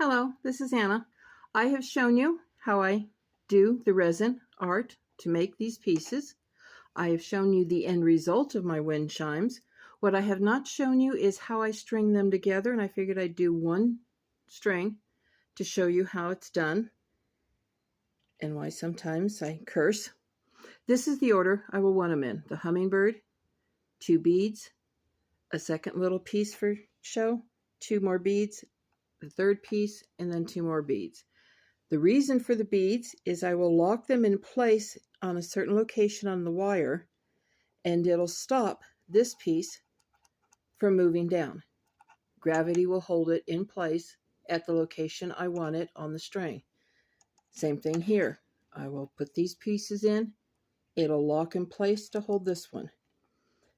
Hello, this is Anna. I have shown you how I do the resin art to make these pieces. I have shown you the end result of my wind chimes. What I have not shown you is how I string them together, and I figured I'd do one string to show you how it's done and why sometimes I curse. This is the order I will want them in. The hummingbird, 2 beads, a second little piece for show, 2 more beads, the third piece, and then 2 more beads. The reason for the beads is I will lock them in place on a certain location on the wire, and it'll stop this piece from moving down. Gravity will hold it in place at the location I want it on the string. Same thing here. I will put these pieces in. It'll lock in place to hold this one.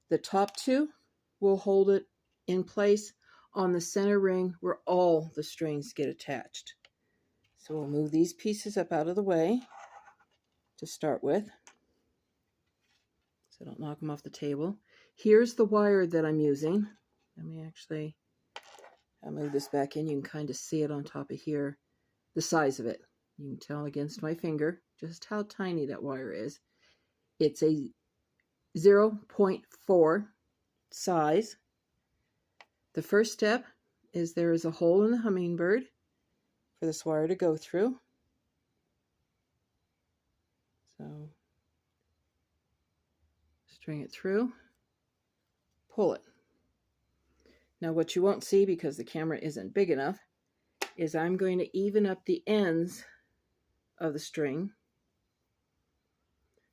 The top 2 will hold it in place on the center ring where all the strings get attached. So we'll move these pieces up out of the way to start with, so don't knock them off the table. Here's the wire that I'm using. Let me I'll move this back in. You can kind of see it on top of here, the size of it. You can tell against my finger just how tiny that wire is. It's a 0.4 size. The first step is there is a hole in the hummingbird for this wire to go through. So string it through, pull it. Now what you won't see because the camera isn't big enough is I'm going to even up the ends of the string.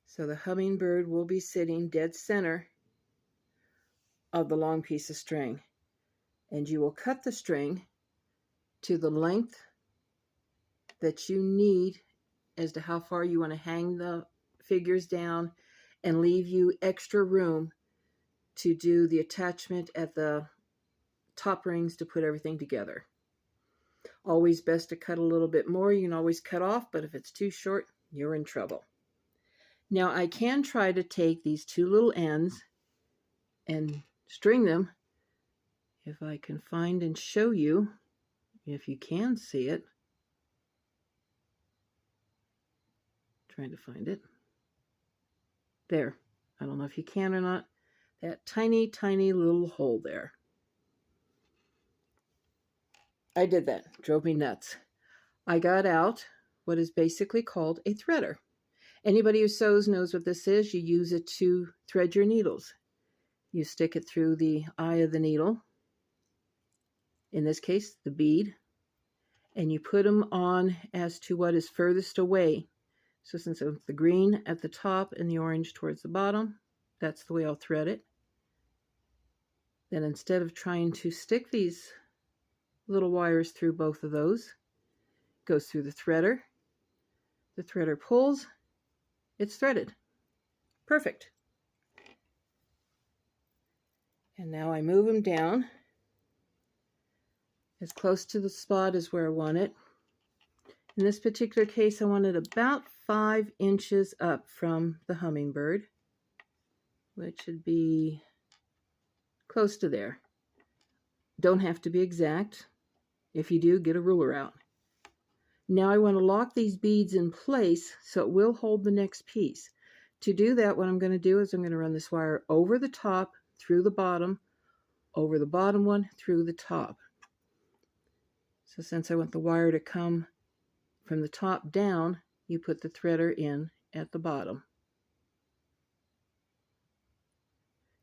So the hummingbird will be sitting dead center of the long piece of string. And you will cut the string to the length that you need as to how far you want to hang the figures down and leave you extra room to do the attachment at the top rings to put everything together. Always best to cut a little bit more. You can always cut off, but if it's too short, you're in trouble. Now I can try to take these 2 little ends and string them. If I can find and show you, if you can see it. Trying to find it. There. I don't know if you can or not. That tiny, tiny little hole there. I did that. Drove me nuts. I got out what is basically called a threader. Anybody who sews knows what this is. You use it to thread your needles. You stick it through the eye of the needle, in this case the bead, and you put them on as to what is furthest away. So since it's the green at the top and the orange towards the bottom, that's the way I'll thread it. Then instead of trying to stick these little wires through both of those, it goes through the threader pulls, it's threaded. Perfect. And now I move them down as close to the spot as where I want it. In this particular case, I want it about 5 inches up from the hummingbird, which should be close to there. Don't have to be exact. If you do, get a ruler out. Now I want to lock these beads in place so it will hold the next piece. To do that, what I'm going to do is I'm going to run this wire over the top, through the bottom, over the bottom one, through the top. So since I want the wire to come from the top down, you put the threader in at the bottom.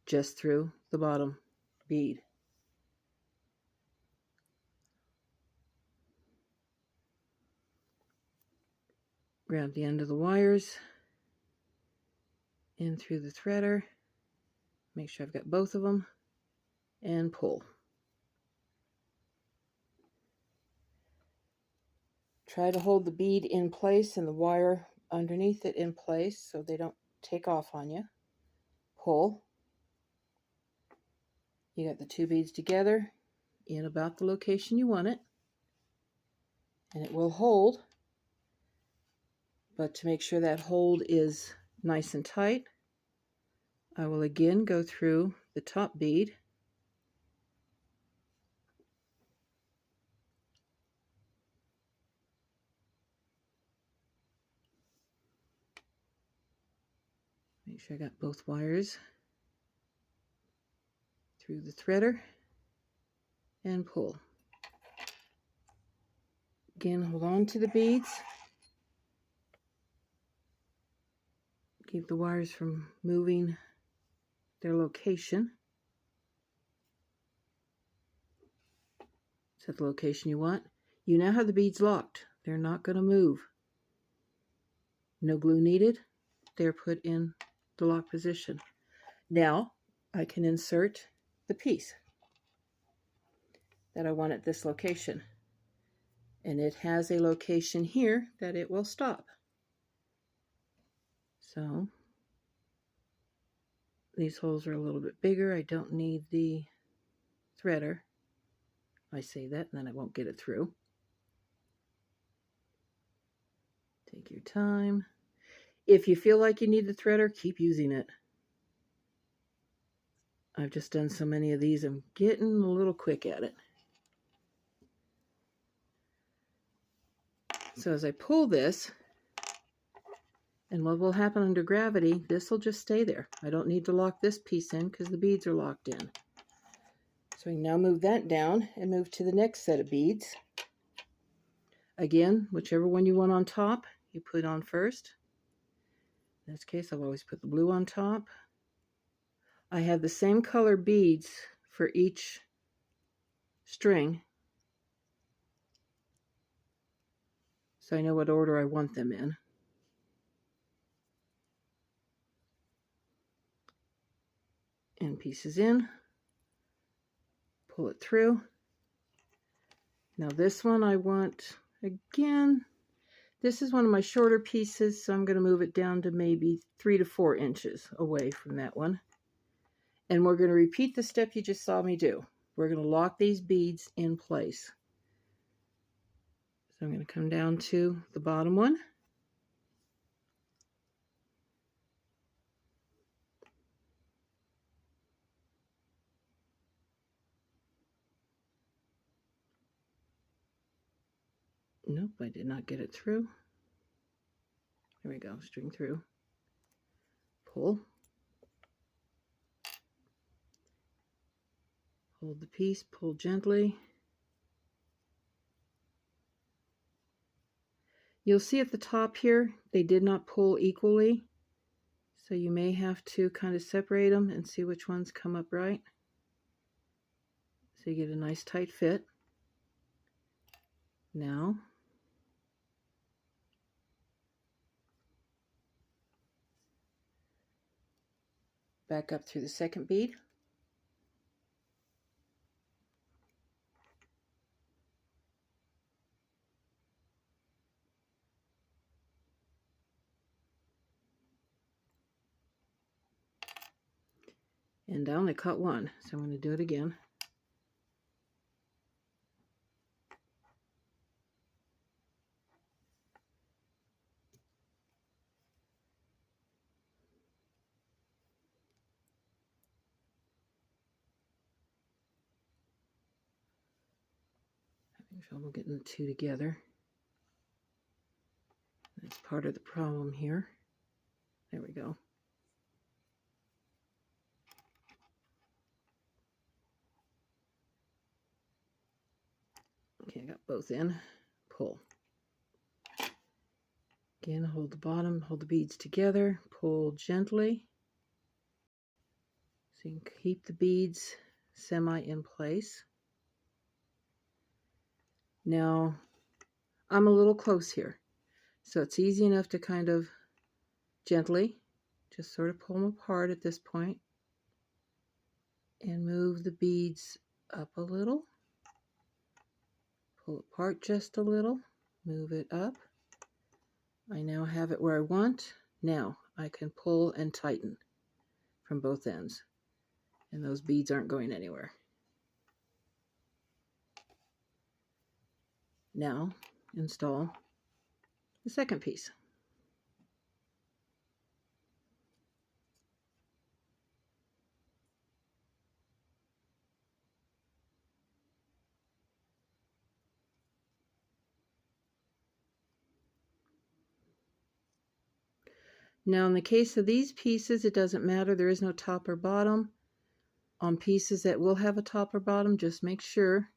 Just through the bottom bead. Grab the end of the wires in through the threader. Make sure I've got both of them and pull. Try to hold the bead in place and the wire underneath it in place so they don't take off on you. Pull. You got the 2 beads together in about the location you want it. And it will hold. But to make sure that hold is nice and tight, I will again go through the top bead Make sure I got both wires through the threader and pull. Again, hold on to the beads. Keep the wires from moving their location. Set the location you want. You now have the beads locked. They're not going to move. No glue needed. They're put in the lock position. Now I can insert the piece that I want at this location. And it has a location here that it will stop. So these holes are a little bit bigger. I don't need the threader. I say that and then I won't get it through. Take your time. If you feel like you need the threader, keep using it. I've just done so many of these, I'm getting a little quick at it. So as I pull this, and what will happen under gravity, this will just stay there. I don't need to lock this piece in because the beads are locked in. So I can now move that down and move to the next set of beads. Again, whichever one you want on top, you put on first. In this case, I'll always put the blue on top. I have the same color beads for each string, so I know what order I want them in. And pieces in, pull it through. Now this one I want, again, this is one of my shorter pieces, so I'm going to move it down to maybe 3 to 4 inches away from that one. And we're going to repeat the step you just saw me do. We're going to lock these beads in place. So I'm going to come down to the bottom one. Nope, I did not get it through. There we go, string through. Pull. Hold the piece, pull gently. You'll see at the top here, they did not pull equally. So you may have to kind of separate them and see which ones come up right. So you get a nice tight fit. Now, back up through the second bead. And I only cut one, so I'm going to do it again. Having trouble getting the two together. That's part of the problem here. There we go. Okay, I got both in. Pull. Again, hold the bottom, hold the beads together, pull gently. So you can keep the beads semi in place. Now, I'm a little close here, so it's easy enough to kind of gently just sort of pull them apart at this point and move the beads up a little. Pull apart just a little, move it up. I now have it where I want. Now I can pull and tighten from both ends, and those beads aren't going anywhere. Now install the second piece. Now in the case of these pieces, it doesn't matter. There is no top or bottom. On pieces that will have a top or bottom, just make sure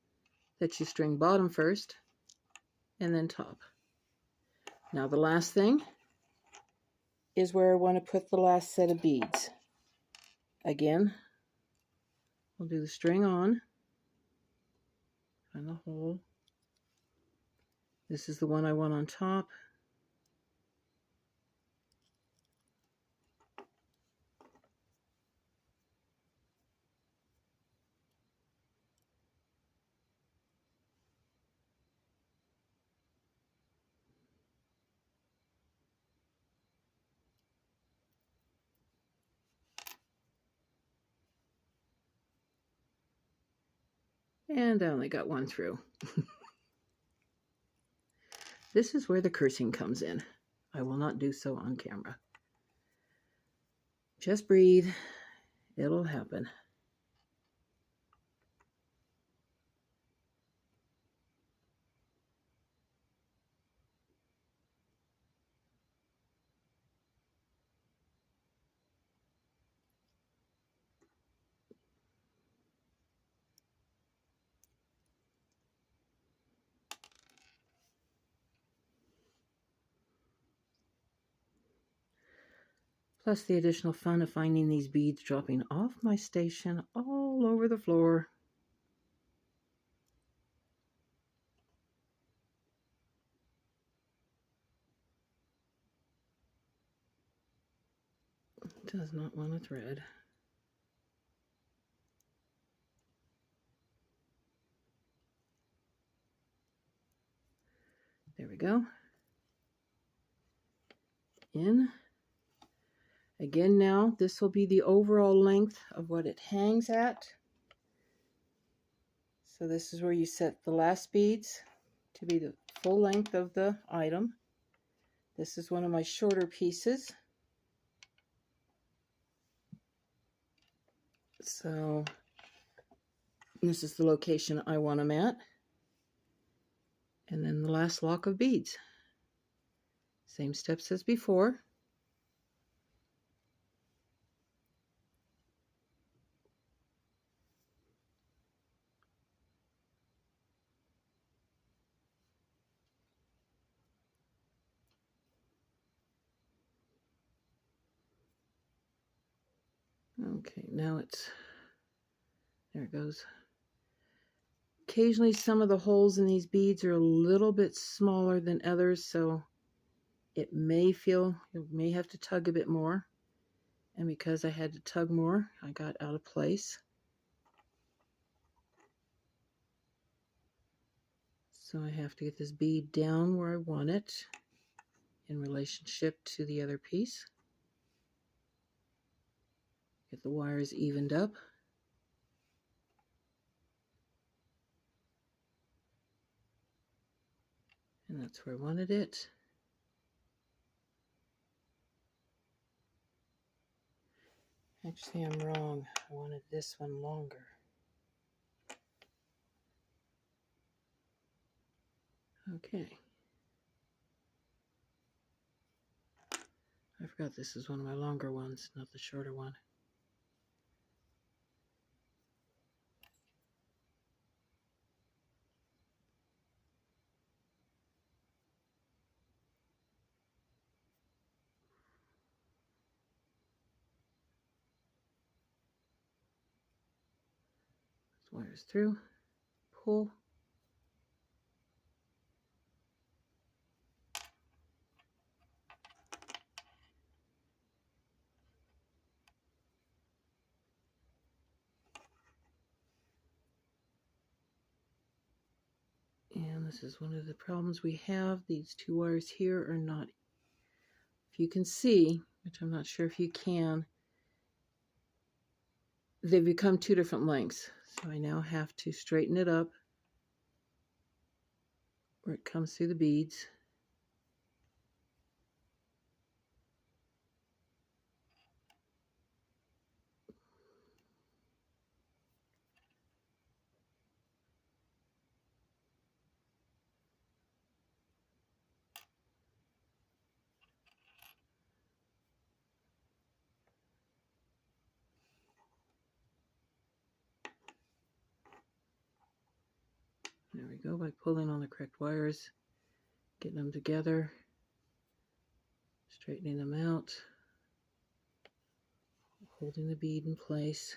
that you string bottom first and then top. Now the last thing is where I want to put the last set of beads. Again, we'll do the string on, find the hole. This is the one I want on top. And I only got one through. This is where the cursing comes in. I will not do so on camera. Just breathe. It'll happen. Plus the additional fun of finding these beads dropping off my station all over the floor. Does not want a thread. There we go. In. Again now, this will be the overall length of what it hangs at. So this is where you set the last beads to be the full length of the item. This is one of my shorter pieces. So this is the location I want them at. And then the last lock of beads. Same steps as before. Okay, now there it goes. Occasionally some of the holes in these beads are a little bit smaller than others, so it may feel, you may have to tug a bit more. And because I had to tug more, I got out of place. So I have to get this bead down where I want it in relationship to the other piece. Get the wires evened up. And that's where I wanted it. Actually, I'm wrong. I wanted this one longer. Okay. I forgot this is one of my longer ones, not the shorter one. Wires through, pull. And this is one of the problems we have. These two wires here are not, if you can see, which I'm not sure if you can, they've become two different lengths. So I now have to straighten it up where it comes through the beads. we go, by pulling on the correct wires, getting them together, straightening them out, holding the bead in place.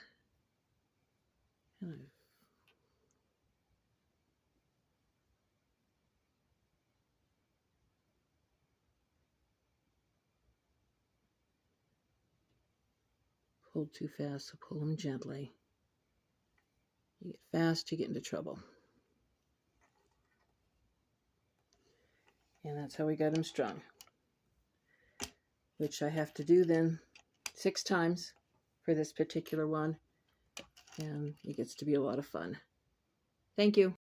And I've pulled too fast, so pull them gently. You get fast, you get into trouble. And that's how we got them strung, which I have to do then 6 times for this particular one, and it gets to be a lot of fun. Thank you.